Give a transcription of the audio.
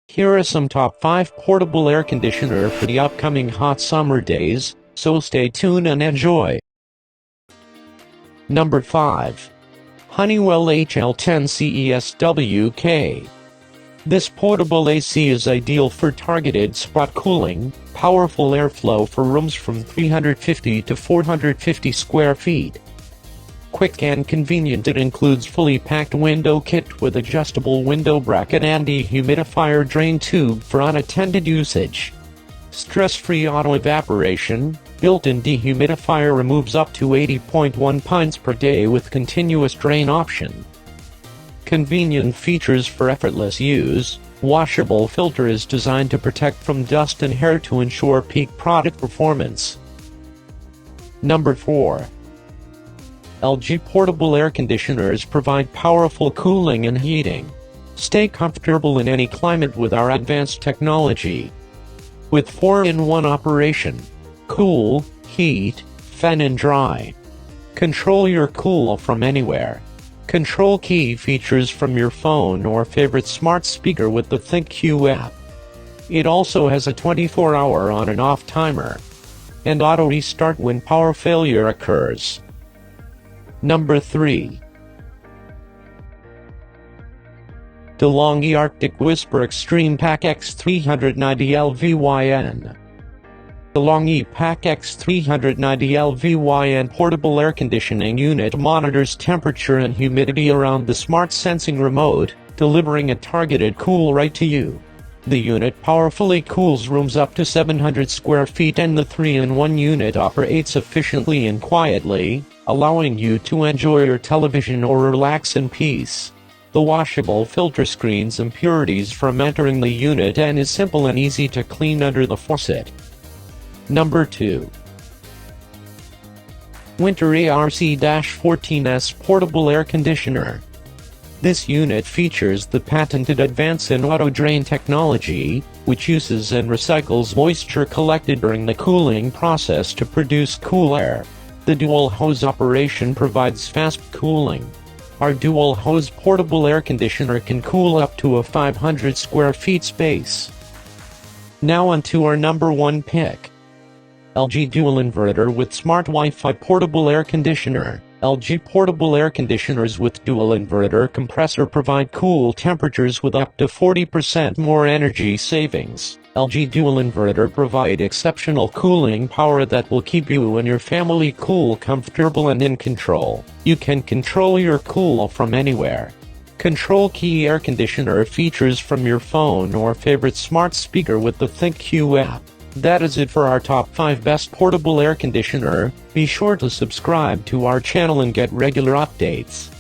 Here are some top 5 portable air conditioner for the upcoming hot summer days, so stay tuned and enjoy. Number 5. Honeywell HL10CESWK. This portable AC is ideal for targeted spot cooling, powerful airflow for rooms from 350 to 450 square feet. Quick and convenient, it includes fully packed window kit with adjustable window bracket and dehumidifier drain tube for unattended usage. Stress-free auto evaporation, built-in dehumidifier removes up to 80.1 pints per day with continuous drain option. Convenient features for effortless use. Washable filter is designed to protect from dust and hair to ensure peak product performance. Number 4. LG portable air conditioners provide powerful cooling and heating. Stay comfortable in any climate with our advanced technology. With 4-in-1 operation: cool, heat, fan and dry. Control your cool from anywhere. Control key features from your phone or favorite smart speaker with the ThinkQ app. It also has a 24-hour on and off timer, and auto restart when power failure occurs. Number 3. Delonghi Arctic Whisper Extreme Pack X390LVYN. Delonghi Pack X390LVYN portable air conditioning unit monitors temperature and humidity around the smart sensing remote, delivering a targeted cool right to you. The unit powerfully cools rooms up to 700 square feet, and the 3-in-1 unit operates efficiently and quietly, allowing you to enjoy your television or relax in peace. The washable filter screens impurities from entering the unit and is simple and easy to clean under the faucet. Number 2. Whynter ARC-14S portable air conditioner. This unit features the patented advance in auto drain technology, which uses and recycles moisture collected during the cooling process to produce cool air. The dual hose operation provides fast cooling. Our dual hose portable air conditioner can cool up to a 500 square feet space. Now on to our number 1 pick. LG Dual Inverter with Smart Wi-Fi portable air conditioner. LG portable air conditioners with dual inverter compressor provide cool temperatures with up to 40% more energy savings. LG Dual Inverter provide exceptional cooling power that will keep you and your family cool, comfortable and in control. You can control your cool from anywhere. Control key air conditioner features from your phone or favorite smart speaker with the ThinkQ app. That is it for our top 5 best portable air conditioner. Be sure to subscribe to our channel and get regular updates.